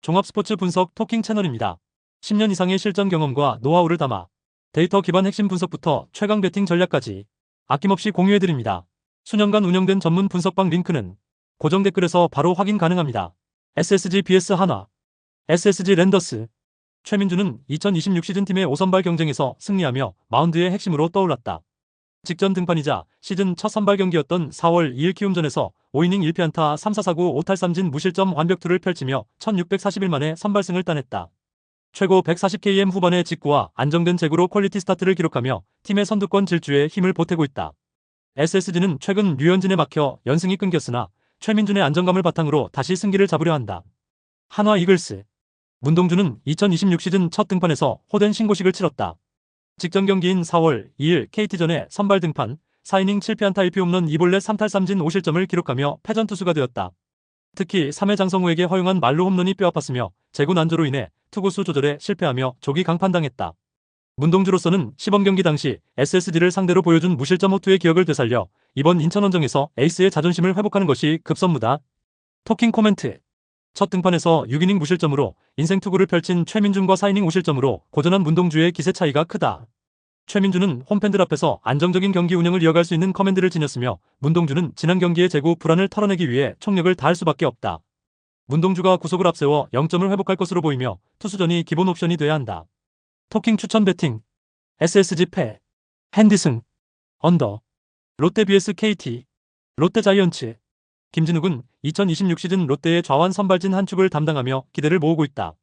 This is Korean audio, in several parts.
종합 스포츠 분석 토킹 채널입니다. 10년 이상의 실전 경험과 노하우를 담아 데이터 기반 핵심 분석부터 최강 배팅 전략까지 아낌없이 공유해드립니다. 수년간 운영된 전문 분석방 링크는 고정 댓글에서 바로 확인 가능합니다. SSG vs 한화, SSG 랜더스. 최민준은 2026 시즌 팀의 5선발 경쟁에서 승리하며 마운드의 핵심으로 떠올랐다. 직전 등판이자 시즌 첫 선발 경기였던 4월 2일 키움전에서 5이닝 1피안타 3사사구 5탈삼진 무실점 완벽투를 펼치며 1641 만에 선발승을 따냈다. 최고 140km 후반의 직구와 안정된 제구로 퀄리티 스타트를 기록하며 팀의 선두권 질주에 힘을 보태고 있다. SSG는 최근 류현진에 막혀 연승이 끊겼으나 최민준의 안정감을 바탕으로 다시 승기를 잡으려 한다. 한화 이글스. 문동주는 2026 시즌 첫 등판에서 호된 신고식을 치렀다. 직전 경기인 4월 2일 KT전에 선발 등판, 4이닝 7피안타 1피 홈런 2볼넷 3탈삼진 5실점을 기록하며 패전 투수가 되었다. 특히 3회 장성우에게 허용한 말루 홈런이 뼈아팠으며 제구 난조로 인해 투구수 조절에 실패하며 조기 강판당했다. 문동주로서는 시범 경기 당시 SSG를 상대로 보여준 무실점 호투의 기억을 되살려 이번 인천원정에서 에이스의 자존심을 회복하는 것이 급선무다. 토킹 코멘트. 첫 등판에서 6이닝 무실점으로 인생 투구를 펼친 최민준과 4이닝 5실점으로 고전한 문동주의 기세 차이가 크다. 최민준은 홈팬들 앞에서 안정적인 경기 운영을 이어갈 수 있는 커맨드를 지녔으며 문동주는 지난 경기의 제구 불안을 털어내기 위해 총력을 다할 수밖에 없다. 문동주가 구속을 앞세워 0점을 회복할 것으로 보이며 투수전이 기본 옵션이 돼야 한다. 토킹 추천 배팅. SSG 패. 핸디승. 언더. 롯데 vs KT. 롯데 자이언츠. 김진욱은 2026 시즌 롯데의 좌완 선발진 한 축을 담당하며 기대를 모으고 있다.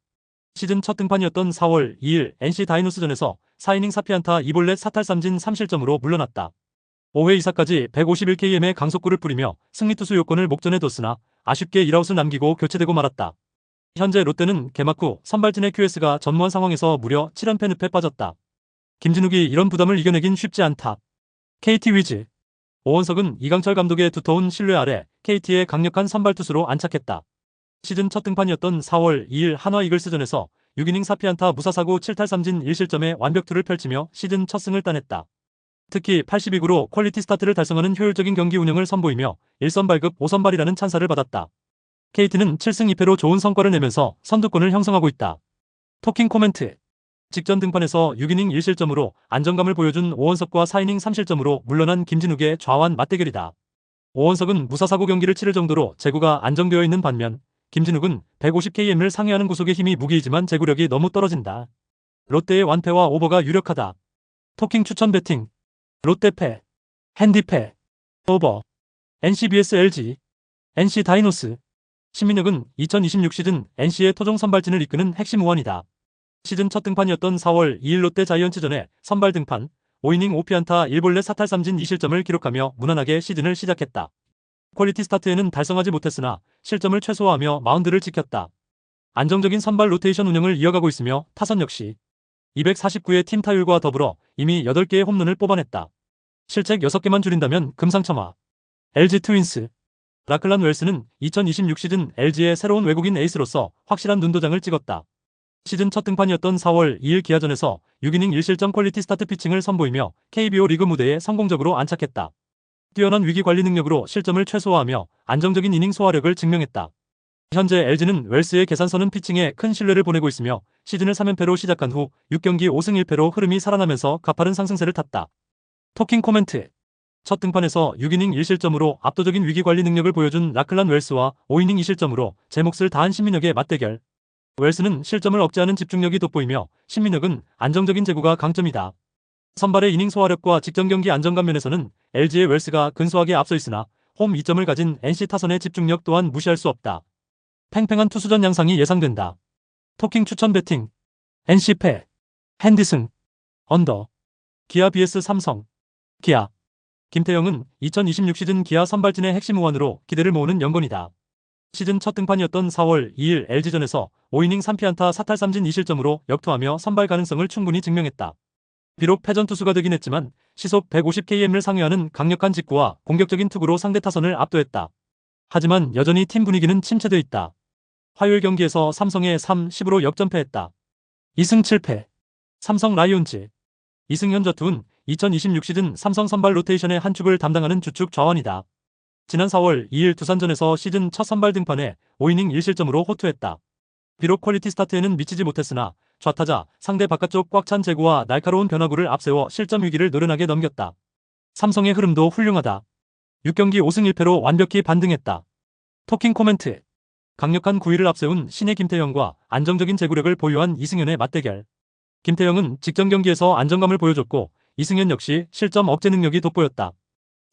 시즌 첫 등판이었던 4월 2일 NC 다이노스전에서 4이닝 4피안타 2볼넷 4탈삼진 3실점으로 물러났다. 5회 2사까지 151km의 강속구를 뿌리며 승리투수 요건을 목전에 뒀으나 아쉽게 1아웃을 남기고 교체되고 말았다. 현재 롯데는 개막 후 선발진의 QS가 전무한 상황에서 무려 7연패 늪에 빠졌다. 김진욱이 이런 부담을 이겨내긴 쉽지 않다. KT 위즈. 오원석은 이강철 감독의 두터운 신뢰 아래 KT의 강력한 선발투수로 안착했다. 시즌 첫 등판이었던 4월 2일 한화 이글스전에서 6이닝 4피안타 무사사구 7탈삼진 1실점의 완벽투를 펼치며 시즌 첫 승을 따냈다. 특히 82구로 퀄리티 스타트를 달성하는 효율적인 경기 운영을 선보이며 1선 발급 5선발이라는 찬사를 받았다. KT는 7승 2패로 좋은 성과를 내면서 선두권을 형성하고 있다. 토킹 코멘트. 직전 등판에서 6이닝 1실점으로 안정감을 보여준 오원석과 4이닝 3실점으로 물러난 김진욱의 좌완 맞대결이다. 오원석은 무사사구 경기를 치를 정도로 제구가 안정되어 있는 반면 김진욱은 150km를 상회하는 구속의 힘이 무기이지만 제구력이 너무 떨어진다. 롯데의 완패와 오버가 유력하다. 토킹 추천 배팅. 롯데 패. 핸디 패. 오버. NC vs LG. NC 다이노스. 신민혁은 2026 시즌 NC의 토종 선발진을 이끄는 핵심 우완이다. 시즌 첫 등판이었던 4월 2일 롯데 자이언츠전에 선발 등판, 5이닝 5피안타 1볼넷 4탈삼진 2실점을 기록하며 무난하게 시즌을 시작했다. 퀄리티 스타트에는 달성하지 못했으나 실점을 최소화하며 마운드를 지켰다. 안정적인 선발 로테이션 운영을 이어가고 있으며 타선 역시 249의 팀 타율과 더불어 이미 8개의 홈런을 뽑아냈다. 실책 6개만 줄인다면 금상첨화. LG 트윈스. 라클란 웰스는 2026 시즌 LG의 새로운 외국인 에이스로서 확실한 눈도장을 찍었다. 시즌 첫 등판이었던 4월 2일 기아전에서 6이닝 1실점 퀄리티 스타트 피칭을 선보이며 KBO 리그 무대에 성공적으로 안착했다. 뛰어난 위기 관리 능력으로 실점을 최소화하며 안정적인 이닝 소화력을 증명했다. 현재 LG는 웰스의 계산서는 피칭에 큰 신뢰를 보내고 있으며 시즌을 3연패로 시작한 후 6경기 5승 1패로 흐름이 살아나면서 가파른 상승세를 탔다. 토킹 코멘트. 첫 등판에서 6이닝 1실점으로 압도적인 위기 관리 능력을 보여준 라클란 웰스와 5이닝 2실점으로 제 몫을 다한 신민혁의 맞대결. 웰스는 실점을 억제하는 집중력이 돋보이며 신민혁은 안정적인 제구가 강점이다. 선발의 이닝 소화력과 직전 경기 안정감 면에서는 LG의 웰스가 근소하게 앞서 있으나 홈 2점을 가진 NC 타선의 집중력 또한 무시할 수 없다. 팽팽한 투수전 양상이 예상된다. 토킹 추천 배팅. NC 패. 핸디승. 언더. 기아 vs 삼성. 기아. 김태형은 2026 시즌 기아 선발진의 핵심 우완으로 기대를 모으는 연건이다. 시즌 첫 등판이었던 4월 2일 LG전에서 5이닝 3피안타 4탈삼진 2실점으로 역투하며 선발 가능성을 충분히 증명했다. 비록 패전 투수가 되긴 했지만 시속 150km를 상회하는 강력한 직구와 공격적인 투구로 상대 타선을 압도했다. 하지만 여전히 팀 분위기는 침체돼 있다. 화요일 경기에서 삼성에 3-10으로 역전패했다. 2승 7패. 삼성 라이온즈. 이승현 저투는 2026 시즌 삼성 선발 로테이션의 한 축을 담당하는 주축 좌완이다. 지난 4월 2일 두산전에서 시즌 첫 선발 등판에 5이닝 1실점으로 호투했다. 비록 퀄리티 스타트에는 미치지 못했으나 좌타자 상대 바깥쪽 꽉 찬 제구와 날카로운 변화구를 앞세워 실점 위기를 노련하게 넘겼다. 삼성의 흐름도 훌륭하다. 6경기 5승 1패로 완벽히 반등했다. 토킹 코멘트. 강력한 9위를 앞세운 신의 김태형과 안정적인 제구력을 보유한 이승현의 맞대결. 김태형은 직전 경기에서 안정감을 보여줬고 이승현 역시 실점 억제 능력이 돋보였다.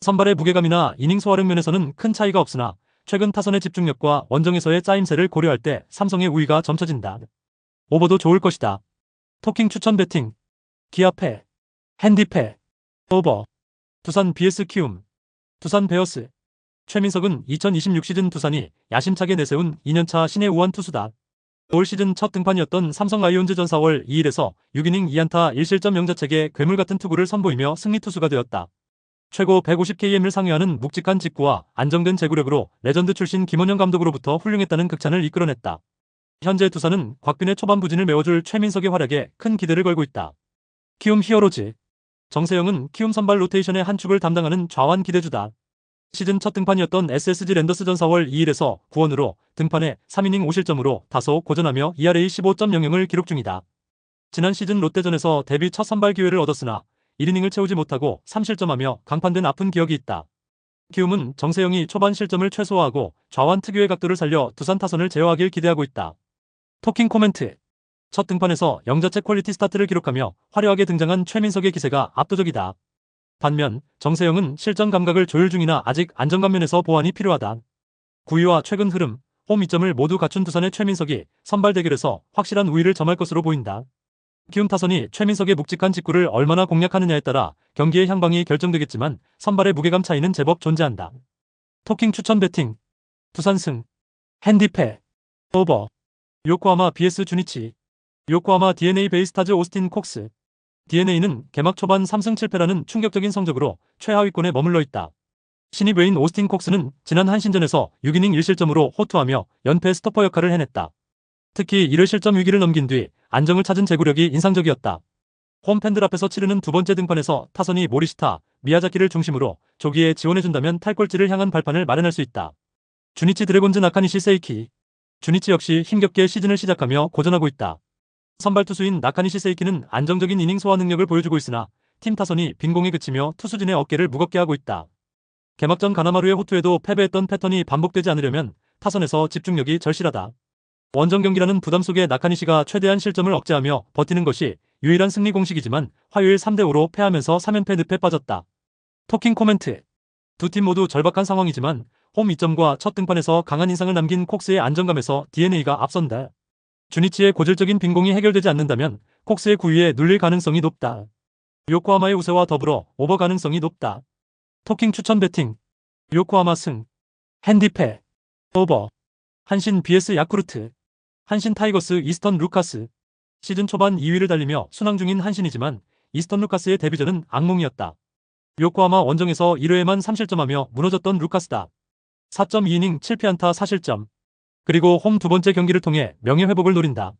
선발의 무게감이나 이닝 소화력 면에서는 큰 차이가 없으나 최근 타선의 집중력과 원정에서의 짜임새를 고려할 때 삼성의 우위가 점쳐진다. 오버도 좋을 것이다. 토킹 추천 배팅. 기아패, 핸디패, 오버. 두산 vs 키움. 두산 베어스. 최민석은 2026 시즌 두산이 야심차게 내세운 2년차 신의 우완 투수다. 올 시즌 첫 등판이었던 삼성 라이온즈전 4월 2일에서 6이닝 2안타 1실점 0자책의 괴물같은 투구를 선보이며 승리 투수가 되었다. 최고 150km를 상회하는 묵직한 직구와 안정된 제구력으로 레전드 출신 김원영 감독으로부터 훌륭했다는 극찬을 이끌어냈다. 현재 두산은 곽균의 초반 부진을 메워줄 최민석의 활약에 큰 기대를 걸고 있다. 키움 히어로즈. 정세영은 키움 선발 로테이션의 한 축을 담당하는 좌완 기대주다. 시즌 첫 등판이었던 SSG 랜더스전 4월 2일에서 9원으로 등판해 3이닝 5실점으로 다소 고전하며 ERA 15.00을 기록 중이다. 지난 시즌 롯데전에서 데뷔 첫 선발 기회를 얻었으나 1이닝을 채우지 못하고 3실점하며 강판된 아픈 기억이 있다. 키움은 정세영이 초반 실점을 최소화하고 좌완 특유의 각도를 살려 두산 타선을 제어하길 기대하고 있다. 토킹 코멘트. 첫 등판에서 영자책 퀄리티 스타트를 기록하며 화려하게 등장한 최민석의 기세가 압도적이다. 반면 정세영은 실전 감각을 조율 중이나 아직 안정감 면에서 보완이 필요하다. 9위와 최근 흐름, 홈 이점을 모두 갖춘 두산의 최민석이 선발 대결에서 확실한 우위를 점할 것으로 보인다. 키움 타선이 최민석의 묵직한 직구를 얼마나 공략하느냐에 따라 경기의 향방이 결정되겠지만 선발의 무게감 차이는 제법 존재한다. 토킹 추천 배팅. 두산 승. 핸디패, 오버. 요코하마 vs 주니치. 요코하마 DNA 베이스타즈 오스틴 콕스. DNA는 개막 초반 3승 7패라는 충격적인 성적으로 최하위권에 머물러 있다. 신입 외인 오스틴 콕스는 지난 한신전에서 6이닝 1실점으로 호투하며 연패 스토퍼 역할을 해냈다. 특히 1회 실점 위기를 넘긴 뒤 안정을 찾은 제구력이 인상적이었다. 홈 팬들 앞에서 치르는 두 번째 등판에서 타선이 모리시타, 미야자키를 중심으로 조기에 지원해준다면 탈꼴찌를 향한 발판을 마련할 수 있다. 주니치 드래곤즈 나카니시 세이키. 주니치 역시 힘겹게 시즌을 시작하며 고전하고 있다. 선발 투수인 나카니시 세이키는 안정적인 이닝 소화 능력을 보여주고 있으나 팀 타선이 빈공에 그치며 투수진의 어깨를 무겁게 하고 있다. 개막전 가나마루의 호투에도 패배했던 패턴이 반복되지 않으려면 타선에서 집중력이 절실하다. 원정 경기라는 부담 속에 나카니시가 최대한 실점을 억제하며 버티는 것이 유일한 승리 공식이지만 화요일 3대5로 패하면서 3연패 늪에 빠졌다. 토킹 코멘트. 두 팀 모두 절박한 상황이지만 홈 이점과 첫 등판에서 강한 인상을 남긴 콕스의 안정감에서 DNA가 앞선다. 주니치의 고질적인 빈공이 해결되지 않는다면 콕스의 9위에 눌릴 가능성이 높다. 요코하마의 우세와 더불어 오버 가능성이 높다. 토킹 추천 배팅. 요코하마 승. 핸디패, 오버. 한신 vs 야쿠르트. 한신 타이거스 이스턴 루카스. 시즌 초반 2위를 달리며 순항 중인 한신이지만 이스턴 루카스의 데뷔전은 악몽이었다. 요코하마 원정에서 1회에만 3실점하며 무너졌던 루카스다. 4.2이닝 7피안타 4실점. 그리고 홈 두 번째 경기를 통해 명예회복을 노린다.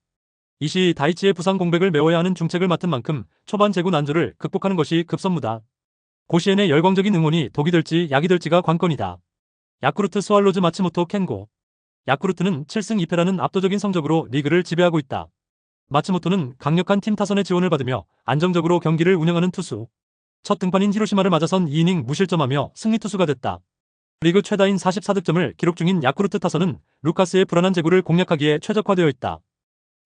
이 시 다이치의 부상 공백을 메워야 하는 중책을 맡은 만큼 초반 제구 난조를 극복하는 것이 급선무다. 고시엔의 열광적인 응원이 독이 될지 약이 될지가 관건이다. 야쿠르트 스왈로즈 마츠모토 켄고. 야쿠르트는 7승 2패라는 압도적인 성적으로 리그를 지배하고 있다. 마츠모토는 강력한 팀 타선의 지원을 받으며 안정적으로 경기를 운영하는 투수. 첫 등판인 히로시마를 맞아선 2이닝 무실점하며 승리 투수가 됐다. 리그 최다인 44득점을 기록 중인 야쿠르트 타선은 루카스의 불안한 제구를 공략하기에 최적화되어 있다.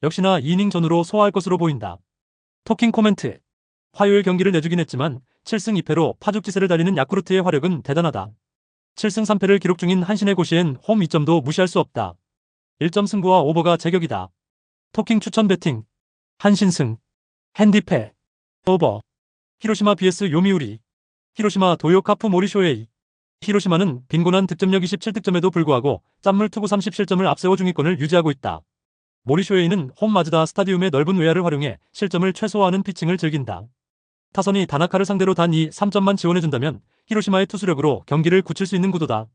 역시나 2이닝 전후로 소화할 것으로 보인다. 토킹 코멘트. 화요일 경기를 내주긴 했지만 7승 2패로 파죽지세를 달리는 야쿠르트의 화력은 대단하다. 7승 3패를 기록 중인 한신의 고시엔 홈 2점도 무시할 수 없다. 1점 승부와 오버가 제격이다. 토킹 추천 배팅. 한신 승. 핸디패, 오버. 히로시마 vs 요미우리. 히로시마 도요카프 모리쇼에이. 히로시마는 빈곤한 득점력 27득점에도 불구하고 짠물 투구 30실점을 앞세워 중위권을 유지하고 있다. 모리쇼에이는 홈 마즈다 스타디움의 넓은 외야를 활용해 실점을 최소화하는 피칭을 즐긴다. 타선이 다나카를 상대로 단 3점만 지원해준다면 히로시마의 투수력으로 경기를 굳힐 수 있는 구도다.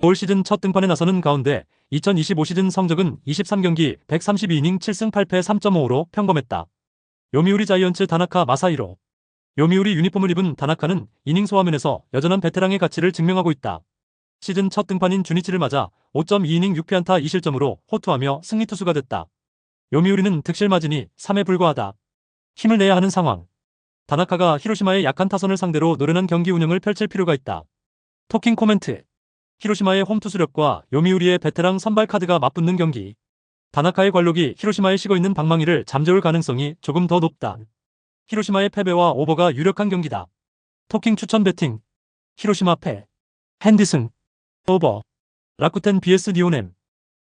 올 시즌 첫 등판에 나서는 가운데 2025 시즌 성적은 23경기 132이닝 7승 8패 3.5로 평범했다. 요미우리 자이언츠 다나카 마사히로. 요미우리 유니폼을 입은 다나카는 이닝 소화면에서 여전한 베테랑의 가치를 증명하고 있다. 시즌 첫 등판인 주니치를 맞아 5.2이닝 6피안타 2실점으로 호투하며 승리 투수가 됐다. 요미우리는 득실 마진이 3에 불과하다. 힘을 내야 하는 상황. 다나카가 히로시마의 약한 타선을 상대로 노련한 경기 운영을 펼칠 필요가 있다. 토킹 코멘트. 히로시마의 홈투수력과 요미우리의 베테랑 선발 카드가 맞붙는 경기. 다나카의 관록이 히로시마에 식어있는 방망이를 잠재울 가능성이 조금 더 높다. 히로시마의 패배와 오버가 유력한 경기다. 토킹 추천 배팅. 히로시마 패. 핸디승. 오버. 라쿠텐 vs 니오넴.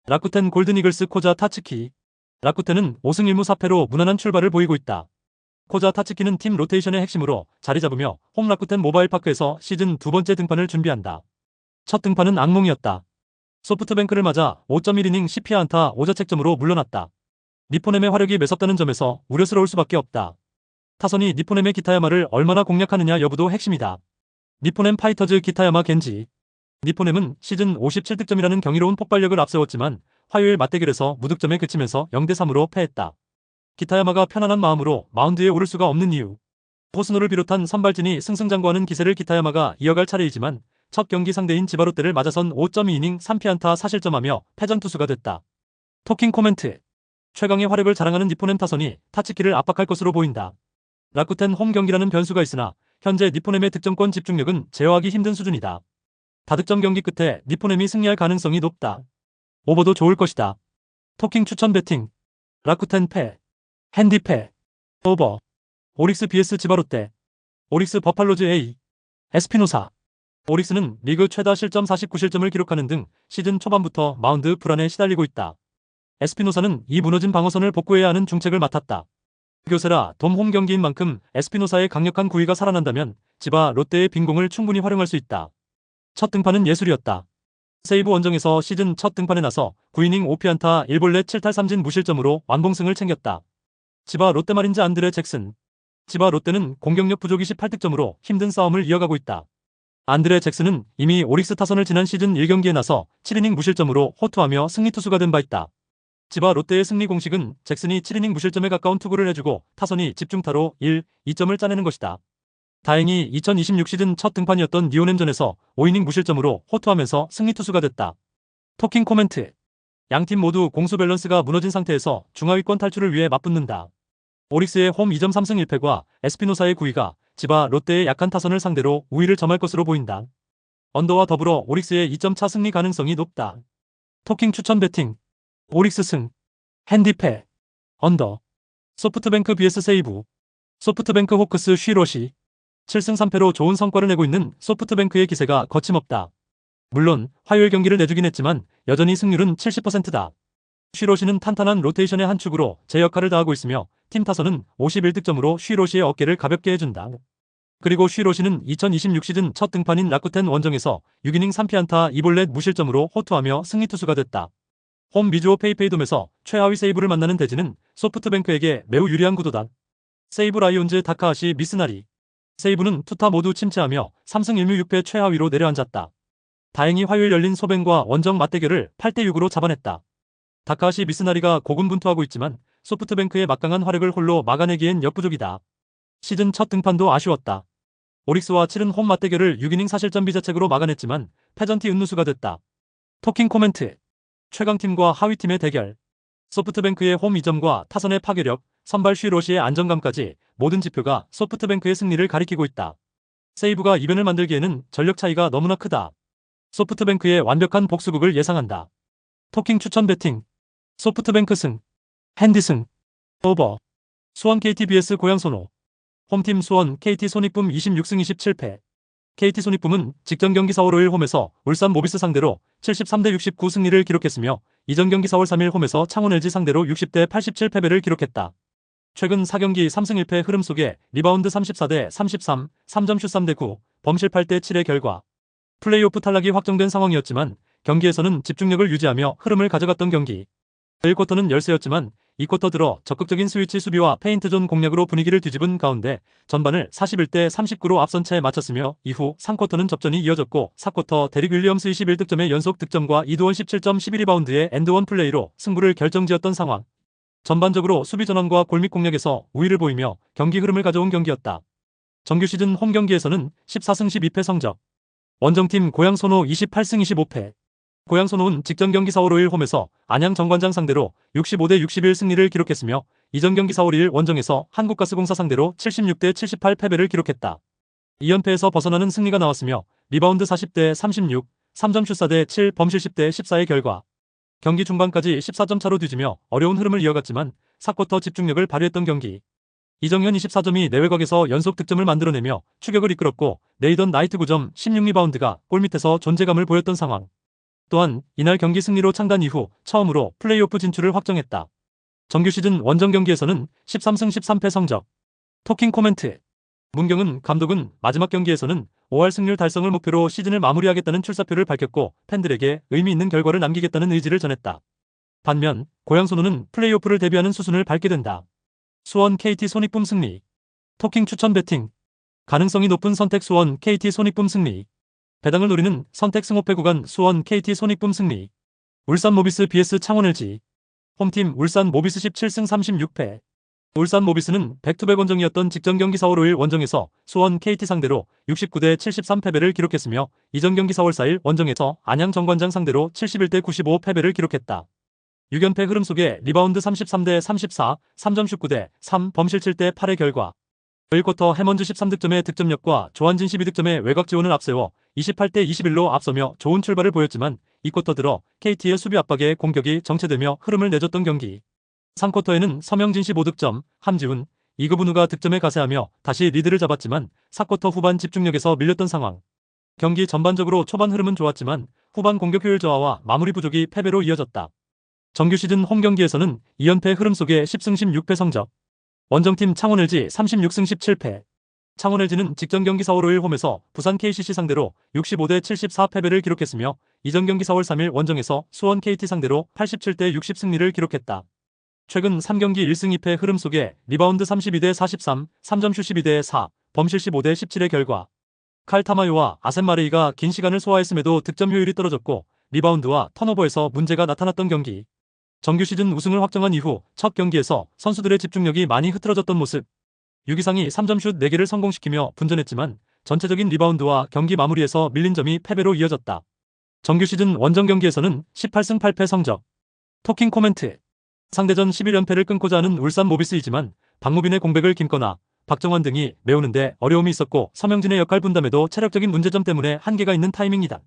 라쿠텐 골든이글스 코자 타츠키. 라쿠텐은 5승 1무 4패로 무난한 출발을 보이고 있다. 코자 타츠키는 팀 로테이션의 핵심으로 자리 잡으며 홈 라쿠텐 모바일 파크에서 시즌 두 번째 등판을 준비한다. 첫 등판은 악몽이었다. 소프트뱅크를 맞아 5.1이닝 10피안 안타 5자책점으로 물러났다. 니포넴의 화력이 매섭다는 점에서 우려스러울 수밖에 없다. 타선이 니포넴의 기타야마를 얼마나 공략하느냐 여부도 핵심이다. 니포넴 파이터즈 기타야마 겐지. 니포넴은 시즌 57득점이라는 경이로운 폭발력을 앞세웠지만 화요일 맞대결에서 무득점에 그치면서 0대3으로 패했다. 기타야마가 편안한 마음으로 마운드에 오를 수가 없는 이유. 호스노를 비롯한 선발진이 승승장구하는 기세를 기타야마가 이어갈 차례이지만 첫 경기 상대인 지바롯데를 맞아선 5.2이닝 3피안타 사실점하며 패전 투수가 됐다. 토킹 코멘트. 최강의 화력을 자랑하는 니포넴 타선이 타츠키를 압박할 것으로 보인다. 라쿠텐 홈 경기라는 변수가 있으나 현재 니포넴의 득점권 집중력은 제어하기 힘든 수준이다. 다득점 경기 끝에 니포넴이 승리할 가능성이 높다. 오버도 좋을 것이다. 토킹 추천 배팅. 라쿠텐 패. 핸디 패. 오버. 오릭스 vs 지바롯데. 오릭스 버팔로즈 A. 에스피노사. 오릭스는 리그 최다 실점 49실점을 기록하는 등 시즌 초반부터 마운드 불안에 시달리고 있다. 에스피노사는 이 무너진 방어선을 복구해야 하는 중책을 맡았다. 교세라 돔 홈 경기인 만큼 에스피노사의 강력한 구위가 살아난다면 지바 롯데의 빈공을 충분히 활용할 수 있다. 첫 등판은 예술이었다. 세이브 원정에서 시즌 첫 등판에 나서 9이닝 5피안타 1볼넷 7탈 3진 무실점으로 완봉승을 챙겼다. 지바 롯데마린즈 안드레 잭슨. 지바 롯데는 공격력 부족 28득점으로 힘든 싸움을 이어가고 있다. 안드레 잭슨은 이미 오릭스 타선을 지난 시즌 1경기에 나서 7이닝 무실점으로 호투하며 승리 투수가 된 바 있다. 지바 롯데의 승리 공식은 잭슨이 7이닝 무실점에 가까운 투구를 해주고 타선이 집중타로 1, 2점을 짜내는 것이다. 다행히 2026 시즌 첫 등판이었던 니오넴전에서 5이닝 무실점으로 호투하면서 승리 투수가 됐다. 토킹 코멘트. 양팀 모두 공수 밸런스가 무너진 상태에서 중하위권 탈출을 위해 맞붙는다. 오릭스의 홈 2점 3승 1패과 에스피노사의 9위가 지바 롯데의 약한 타선을 상대로 우위를 점할 것으로 보인다. 언더와 더불어 오릭스의 2점 차 승리 가능성이 높다. 토킹 추천 배팅. 오릭스 승. 핸디 패. 언더. 소프트뱅크 vs 세이브. 소프트뱅크 호크스 쉬롯이 7승 3패로 좋은 성과를 내고 있는 소프트뱅크의 기세가 거침없다. 물론 화요일 경기를 내주긴 했지만 여전히 승률은 70%다. 쉬롯이는 탄탄한 로테이션의 한 축으로 제 역할을 다하고 있으며 팀 타선은 51득점으로 쉬롯이의 어깨를 가볍게 해준다. 그리고 쉬롯이는 2026 시즌 첫 등판인 라쿠텐 원정에서 6이닝 3피안타 2볼넷 무실점으로 호투하며 승리 투수가 됐다. 홈 미즈오 페이페이돔에서 최하위 세이브를 만나는 대진은 소프트뱅크에게 매우 유리한 구도다. 세이브 라이온즈 다카하시 미스나리. 세이브는 투타 모두 침체하며 3승 1무 6패 최하위로 내려앉았다. 다행히 화요일 열린 소뱅과 원정 맞대결을 8대6으로 잡아냈다. 다카하시 미스나리가 고군분투하고 있지만 소프트뱅크의 막강한 화력을 홀로 막아내기엔 역부족이다. 시즌 첫 등판도 아쉬웠다. 오릭스와 치른 홈 맞대결을 6이닝 사실점 비자책으로 막아냈지만 패전티 은누수가 됐다. 토킹 코멘트. 최강팀과 하위팀의 대결. 소프트뱅크의 홈 2점과 타선의 파괴력, 선발 쉬롯이의 안정감까지 모든 지표가 소프트뱅크의 승리를 가리키고 있다. 세이브가 이변을 만들기에는 전력 차이가 너무나 크다. 소프트뱅크의 완벽한 복수극을 예상한다. 토킹 추천 배팅. 소프트뱅크 승. 핸디 승. 오버. 수원 KT vs 고양 소노. 홈팀 수원 KT 손익붐 26승 27패. KT 손익붐은 직전 경기 4월 5일 홈에서 울산 모비스 상대로 73대 69 승리를 기록했으며 이전 경기 4월 3일 홈에서 창원 LG 상대로 60대 87 패배를 기록했다. 최근 4경기 3승 1패 흐름 속에 리바운드 34대 33, 3점 슛 3대 9, 범실 8대 7의 결과 플레이오프 탈락이 확정된 상황이었지만 경기에서는 집중력을 유지하며 흐름을 가져갔던 경기. 1쿼터는 열세였지만 2쿼터 들어 적극적인 스위치 수비와 페인트존 공략으로 분위기를 뒤집은 가운데 전반을 41대 39로 앞선 채 마쳤으며 이후 3쿼터는 접전이 이어졌고 4쿼터 데릭 윌리엄스 21득점의 연속 득점과 이두원 17점 12리바운드의 엔드원 플레이로 승부를 결정지었던 상황. 전반적으로 수비 전환과 골밑 공략에서 우위를 보이며 경기 흐름을 가져온 경기였다. 정규 시즌 홈 경기에서는 14승 12패 성적. 원정팀 고양 소노 28승 25패. 고양 손호은 직전 경기 4월 5일 홈에서 안양 정관장 상대로 65대 61 승리를 기록했으며 이전 경기 4월 2일 원정에서 한국가스공사 상대로 76대 78 패배를 기록했다. 2연패에서 벗어나는 승리가 나왔으며 리바운드 40대 36, 3점 슛 4대 7, 범실 10대 14의 결과. 경기 중반까지 14점 차로 뒤지며 어려운 흐름을 이어갔지만 4쿼터 집중력을 발휘했던 경기. 이정현 24점이 내외곽에서 연속 득점을 만들어내며 추격을 이끌었고 네이던 나이트 9점 16리바운드가 골밑에서 존재감을 보였던 상황. 또한 이날 경기 승리로 창단 이후 처음으로 플레이오프 진출을 확정했다. 정규 시즌 원정 경기에서는 13승 13패 성적. 토킹 코멘트. 문경은 감독은 마지막 경기에서는 5할 승률 달성을 목표로 시즌을 마무리하겠다는 출사표를 밝혔고 팬들에게 의미 있는 결과를 남기겠다는 의지를 전했다. 반면 고양 손호는 플레이오프를 대비하는 수순을 밟게 된다. 수원 KT 손익분 승리. 토킹 추천 배팅. 가능성이 높은 선택 수원 KT 손익분 승리. 배당을 노리는 선택 승호패 구간 수원 KT 손익분 승리. 울산 모비스 vs 창원 LG. 홈팀 울산 모비스 17승 36패. 울산 모비스는 백투백 원정이었던 직전 경기 4월 5일 원정에서 수원 KT 상대로 69대 73 패배를 기록했으며 이전 경기 4월 4일 원정에서 안양 정관장 상대로 71대 95 패배를 기록했다. 6연패 흐름 속에 리바운드 33대 34, 3점 슛 9대 3, 범실 7대 8의 결과. 1쿼터 해먼즈 13득점의 득점력과 조한진 12득점의 외곽 지원을 앞세워 28대 21로 앞서며 좋은 출발을 보였지만 2쿼터 들어 KT의 수비 압박에 공격이 정체되며 흐름을 내줬던 경기. 3쿼터에는 서명진 15득점, 함지훈, 이그분우가 득점에 가세하며 다시 리드를 잡았지만 4쿼터 후반 집중력에서 밀렸던 상황. 경기 전반적으로 초반 흐름은 좋았지만 후반 공격 효율 저하와 마무리 부족이 패배로 이어졌다. 정규 시즌 홈 경기에서는 2연패 흐름 속에 10승 16패 성적. 원정팀 창원 LG 36승 17패. 창원 LG는 직전 경기 4월 5일 홈에서 부산 KCC 상대로 65대 74 패배를 기록했으며 이전 경기 4월 3일 원정에서 수원 KT 상대로 87대 60 승리를 기록했다. 최근 3경기 1승 2패 흐름 속에 리바운드 32대 43, 3점 슛 12대 4, 범실 15대 17의 결과. 칼 타마요와 아셈 마레이가 긴 시간을 소화했음에도 득점 효율이 떨어졌고 리바운드와 턴오버에서 문제가 나타났던 경기. 정규 시즌 우승을 확정한 이후 첫 경기에서 선수들의 집중력이 많이 흐트러졌던 모습. 유기상이 3점 슛 4개를 성공시키며 분전했지만 전체적인 리바운드와 경기 마무리에서 밀린 점이 패배로 이어졌다. 정규 시즌 원정 경기에서는 18승 8패 성적. 토킹 코멘트. 상대전 11연패를 끊고자 하는 울산 모비스이지만 박무빈의 공백을 김거나 박정환 등이 메우는데 어려움이 있었고 서명진의 역할 분담에도 체력적인 문제점 때문에 한계가 있는 타이밍이다.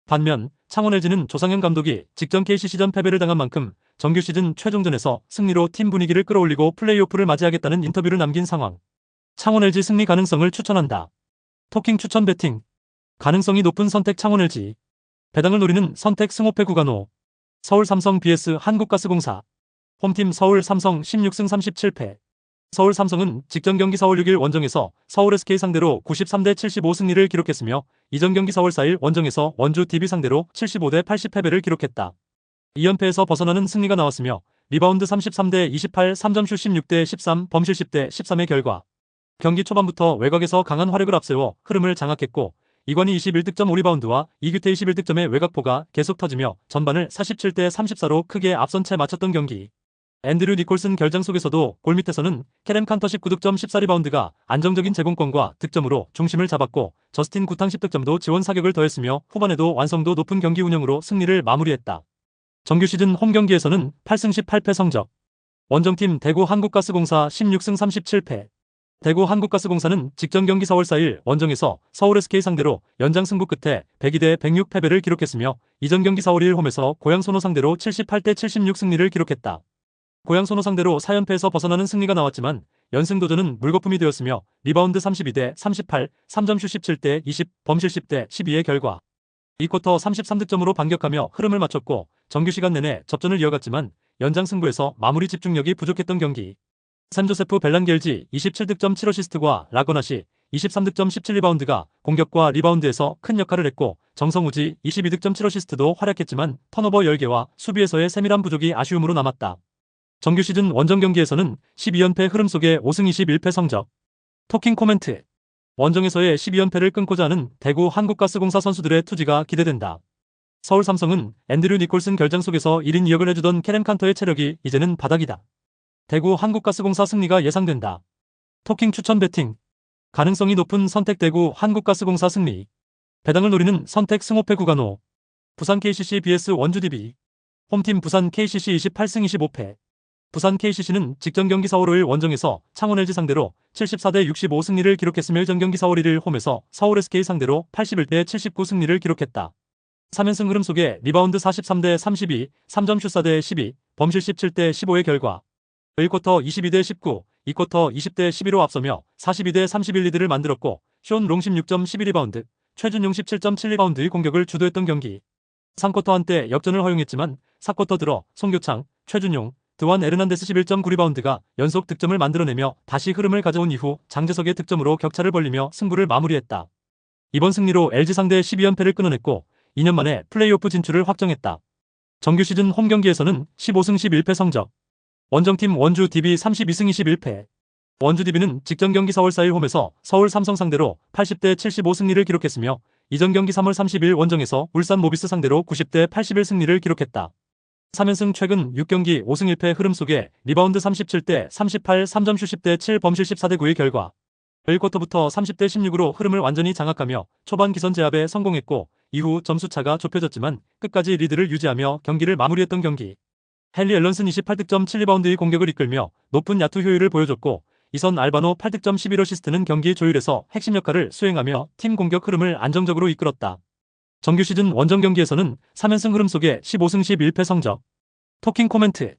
반면 창원 LG는 조상현 감독이 직전 KCC전 패배를 당한 만큼 정규 시즌 최종전에서 승리로 팀 분위기를 끌어올리고 플레이오프를 맞이하겠다는 인터뷰를 남긴 상황. 창원 LG 승리 가능성을 추천한다. 토킹 추천 배팅. 가능성이 높은 선택 창원 LG. 배당을 노리는 선택 승호패 구간호. 서울 삼성 vs 한국가스공사. 홈팀 서울 삼성 16승 37패. 서울 삼성은 직전 경기 4월 6일 원정에서 서울 SK 상대로 93대 75 승리를 기록했으며 이전 경기 4월 4일 원정에서 원주 DB 상대로 75대 80 패배를 기록했다. 2연패에서 벗어나는 승리가 나왔으며 리바운드 33대 28, 3점 슛 16대 13, 범실 10대 13의 결과. 경기 초반부터 외곽에서 강한 화력을 앞세워 흐름을 장악했고 이관희 21득점 5리바운드와 이규태 21득점의 외곽포가 계속 터지며 전반을 47대 34로 크게 앞선 채 마쳤던 경기. 앤드류 니콜슨 결장 속에서도 골밑에서는 캐렘 칸터 19득점 14리바운드가 안정적인 제공권과 득점으로 중심을 잡았고 저스틴 구탕 10득점도 지원 사격을 더했으며 후반에도 완성도 높은 경기 운영으로 승리를 마무리했다. 정규 시즌 홈 경기에서는 8승 18패 성적. 원정팀 대구 한국가스공사 16승 37패. 대구 한국가스공사는 직전 경기 4월 4일 원정에서 서울 SK 상대로 연장 승부 끝에 102대 106 패배를 기록했으며 이전 경기 4월 1일 홈에서 고양 손호 상대로 78대 76 승리를 기록했다. 고양 손호 상대로 4연패에서 벗어나는 승리가 나왔지만 연승 도전은 물거품이 되었으며 리바운드 32대 38, 3점 슛 17대 20, 범실 10대 12의 결과. 2쿼터 33득점으로 반격하며 흐름을 맞췄고 정규 시간 내내 접전을 이어갔지만 연장 승부에서 마무리 집중력이 부족했던 경기. 산조세프 벨란겔지 27득점 7어시스트와 라거나시 23득점 17리바운드가 공격과 리바운드에서 큰 역할을 했고 정성우지 22득점 7어시스트도 활약했지만 턴오버 10개와 수비에서의 세밀한 부족이 아쉬움으로 남았다. 정규 시즌 원정 경기에서는 12연패 흐름 속에 5승 21패 성적. 토킹 코멘트. 원정에서의 12연패를 끊고자 하는 대구 한국가스공사 선수들의 투지가 기대된다. 서울 삼성은 앤드류 니콜슨 결장 속에서 1인 2역을 해주던 캐렘 칸터의 체력이 이제는 바닥이다. 대구 한국가스공사 승리가 예상된다. 토킹 추천 배팅. 가능성이 높은 선택 대구 한국가스공사 승리. 배당을 노리는 선택 승호패 구간호. 부산 KCC vs 원주 DB. 홈팀 부산 KCC 28승 25패. 부산 KCC는 직전 경기 4월 5일 원정에서 창원 LG 상대로 74대 65 승리를 기록했으며 일전 경기 4월 1일 홈에서 서울 SK 상대로 81대 79 승리를 기록했다. 3연승 흐름 속에 리바운드 43대 32, 3점 슛 4대 12, 범실 17대 15의 결과 1쿼터 22대 19, 2쿼터 20대 12로 앞서며 42대 31 리드를 만들었고 숀 롱 16점 11리바운드, 최준용 17.7리바운드의 공격을 주도했던 경기. 3쿼터 한때 역전을 허용했지만 4쿼터 들어 송교창, 최준용, 드완 에르난데스 11.9리바운드가 연속 득점을 만들어내며 다시 흐름을 가져온 이후 장재석의 득점으로 격차를 벌리며 승부를 마무리했다. 이번 승리로 LG 상대 12연패를 끊어냈고 2년 만에 플레이오프 진출을 확정했다. 정규 시즌 홈 경기에서는 15승 11패 성적. 원정팀 원주 DB 32승 21패. 원주 DB는 직전 경기 4월 4일 홈에서 서울 삼성 상대로 80대 75 승리를 기록했으며 이전 경기 3월 30일 원정에서 울산 모비스 상대로 90대 81 승리를 기록했다. 3연승 최근 6경기 5승 1패 흐름 속에 리바운드 37대 38, 3점 슛 10대 7, 범실 14대 9의 결과 1쿼터부터 30대 16으로 흐름을 완전히 장악하며 초반 기선 제압에 성공했고 이후 점수차가 좁혀졌지만 끝까지 리드를 유지하며 경기를 마무리했던 경기. 헨리 앨런슨 28득점 7리바운드의 공격을 이끌며 높은 야투 효율을 보여줬고 이선 알바노 8득점 11어시스트는 경기 조율에서 핵심 역할을 수행하며 팀 공격 흐름을 안정적으로 이끌었다. 정규 시즌 원정 경기에서는 3연승 흐름 속에 15승 11패 성적. 토킹 코멘트.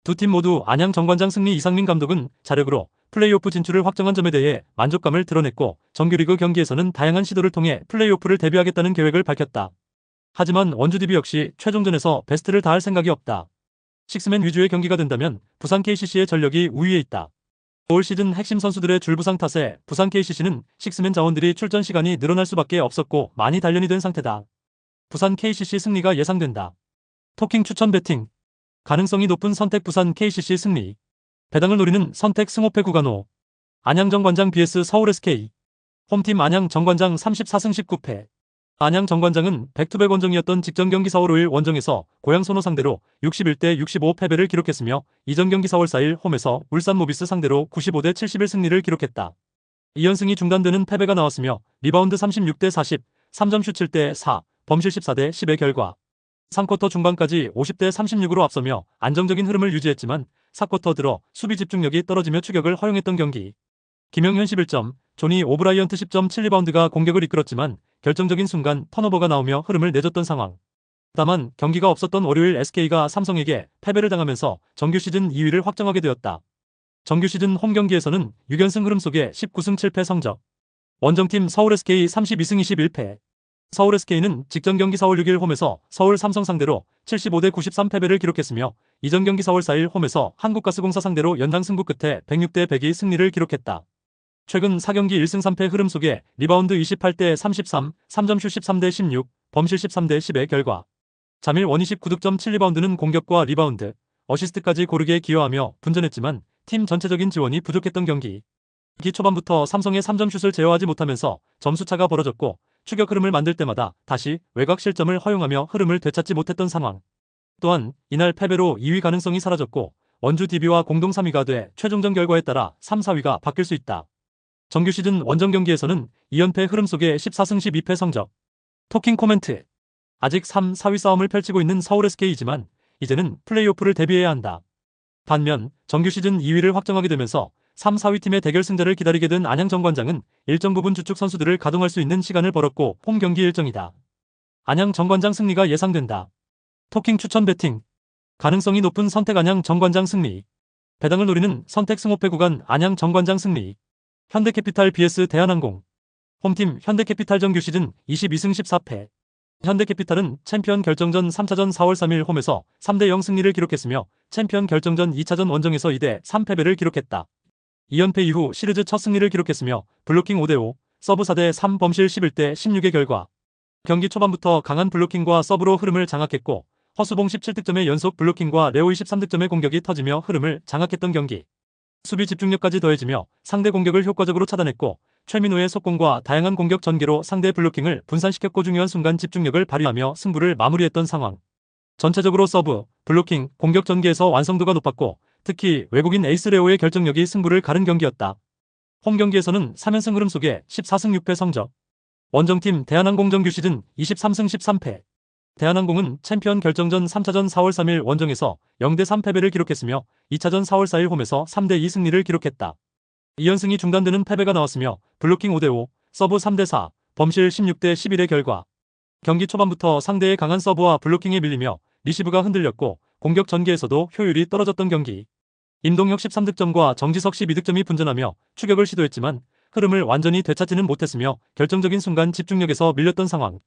두 팀 모두 안양 정관장 승리. 이상민 감독은 자력으로 플레이오프 진출을 확정한 점에 대해 만족감을 드러냈고 정규리그 경기에서는 다양한 시도를 통해 플레이오프를 데뷔하겠다는 계획을 밝혔다. 하지만 원주 DB 역시 최종전에서 베스트를 다할 생각이 없다. 식스맨 위주의 경기가 된다면 부산 KCC의 전력이 우위에 있다. 올 시즌 핵심 선수들의 줄부상 탓에 부산 KCC는 식스맨 자원들이 출전 시간이 늘어날 수밖에 없었고 많이 단련이 된 상태다. 부산 KCC 승리가 예상된다. 토킹 추천 배팅. 가능성이 높은 선택 부산 KCC 승리. 배당을 노리는 선택 승호패 구간호. 안양 정관장 vs 서울 SK. 홈팀 안양 정관장 34승 19패. 안양 정관장은 백투백 원정이었던 직전 경기 4월 5일 원정에서 고양 선호 상대로 61대 65 패배를 기록했으며 이전 경기 4월 4일 홈에서 울산 모비스 상대로 95대 71 승리를 기록했다. 2연승이 중단되는 패배가 나왔으며 리바운드 36대 40, 3점 슛 7대 4, 범실 14대 10의 결과 3쿼터 중반까지 50대 36으로 앞서며 안정적인 흐름을 유지했지만 4쿼터 들어 수비 집중력이 떨어지며 추격을 허용했던 경기. 김영현 11점, 조니 오브라이언트 10.7리바운드가 공격을 이끌었지만 결정적인 순간 턴오버가 나오며 흐름을 내줬던 상황. 다만 경기가 없었던 월요일 SK가 삼성에게 패배를 당하면서 정규 시즌 2위를 확정하게 되었다. 정규 시즌 홈 경기에서는 6연승 흐름 속에 19승 7패 성적. 원정팀 서울 SK 32승 21패. 서울 SK는 직전 경기 4월 6일 홈에서 서울 삼성 상대로 75대 93 패배를 기록했으며 이전 경기 4월 4일 홈에서 한국가스공사 상대로 연장 승부 끝에 106대 102 승리를 기록했다. 최근 4경기 1승 3패 흐름 속에 리바운드 28대 33, 3점 슛 13대 16, 범실 13대 10의 결과 자밀 원 29득점 7리바운드는 공격과 리바운드, 어시스트까지 고르게 기여하며 분전했지만 팀 전체적인 지원이 부족했던 경기. 기 초반부터 삼성의 3점 슛을 제어하지 못하면서 점수차가 벌어졌고 추격 흐름을 만들 때마다 다시 외곽 실점을 허용하며 흐름을 되찾지 못했던 상황. 또한 이날 패배로 2위 가능성이 사라졌고 원주 DB와 공동 3위가 돼 최종전 결과에 따라 3, 4위가 바뀔 수 있다. 정규 시즌 원정 경기에서는 2연패 흐름 속에 14승 12패 성적. 토킹 코멘트. 아직 3, 4위 싸움을 펼치고 있는 서울 SK이지만 이제는 플레이오프를 대비해야 한다. 반면 정규 시즌 2위를 확정하게 되면서 3, 4위 팀의 대결 승자를 기다리게 된 안양 정관장은 일정 부분 주축 선수들을 가동할 수 있는 시간을 벌었고 홈 경기 일정이다. 안양 정관장 승리가 예상된다. 토킹 추천 배팅. 가능성이 높은 선택 안양 정관장 승리. 배당을 노리는 선택 승호패 구간 안양 정관장 승리. 현대캐피탈 vs 대한항공. 홈팀 현대캐피탈 정규 시즌 22승 14패. 현대캐피탈은 챔피언 결정전 3차전 4월 3일 홈에서 3대 0 승리를 기록했으며 챔피언 결정전 2차전 원정에서 2대 3 패배를 기록했다. 2연패 이후 시리즈 첫 승리를 기록했으며 블로킹 5대 5, 서브 4대 3, 범실 11대 16의 결과 경기 초반부터 강한 블로킹과 서브로 흐름을 장악했고 허수봉 17득점의 연속 블로킹과 레오 23득점의 공격이 터지며 흐름을 장악했던 경기. 수비 집중력까지 더해지며 상대 공격을 효과적으로 차단했고 최민호의 속공과 다양한 공격 전개로 상대 블로킹을 분산시켰고 중요한 순간 집중력을 발휘하며 승부를 마무리했던 상황. 전체적으로 서브, 블로킹, 공격 전개에서 완성도가 높았고 특히 외국인 에이스 레오의 결정력이 승부를 가른 경기였다. 홈 경기에서는 3연승 흐름 속에 14승 6패 성적. 원정팀 대한항공 정규 시즌 23승 13패. 대한항공은 챔피언 결정전 3차전 4월 3일 원정에서 0대3 패배를 기록했으며 2차전 4월 4일 홈에서 3대2 승리를 기록했다. 2연승이 중단되는 패배가 나왔으며 블로킹 5대5, 서브 3대4, 범실 16대11의 결과. 경기 초반부터 상대의 강한 서브와 블로킹에 밀리며 리시브가 흔들렸고 공격 전개에서도 효율이 떨어졌던 경기. 임동혁 13득점과 정지석 12득점이 분전하며 추격을 시도했지만 흐름을 완전히 되찾지는 못했으며 결정적인 순간 집중력에서 밀렸던 상황.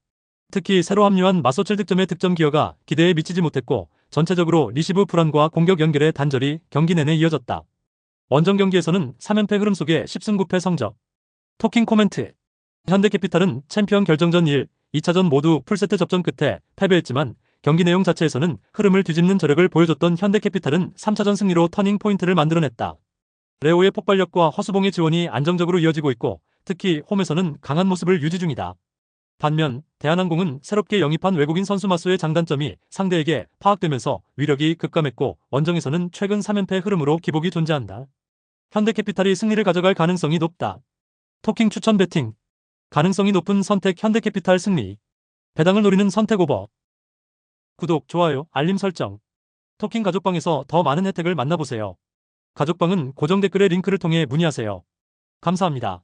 특히 새로 합류한 마소 7득점의 득점 기여가 기대에 미치지 못했고 전체적으로 리시브 불안과 공격 연결의 단절이 경기 내내 이어졌다. 원정 경기에서는 3연패 흐름 속에 10승 9패 성적. 토킹 코멘트. 현대캐피탈은 챔피언 결정전 1, 2차전 모두 풀세트 접전 끝에 패배했지만 경기 내용 자체에서는 흐름을 뒤집는 저력을 보여줬던 현대캐피탈은 3차전 승리로 터닝 포인트를 만들어냈다. 레오의 폭발력과 허수봉의 지원이 안정적으로 이어지고 있고 특히 홈에서는 강한 모습을 유지 중이다. 반면 대한항공은 새롭게 영입한 외국인 선수 마소의 장단점이 상대에게 파악되면서 위력이 급감했고 원정에서는 최근 3연패 흐름으로 기복이 존재한다. 현대캐피탈이 승리를 가져갈 가능성이 높다. 토킹 추천 배팅. 가능성이 높은 선택 현대캐피탈 승리. 배당을 노리는 선택 오버. 구독, 좋아요, 알림 설정. 토킹 가족방에서 더 많은 혜택을 만나보세요. 가족방은 고정 댓글의 링크를 통해 문의하세요. 감사합니다.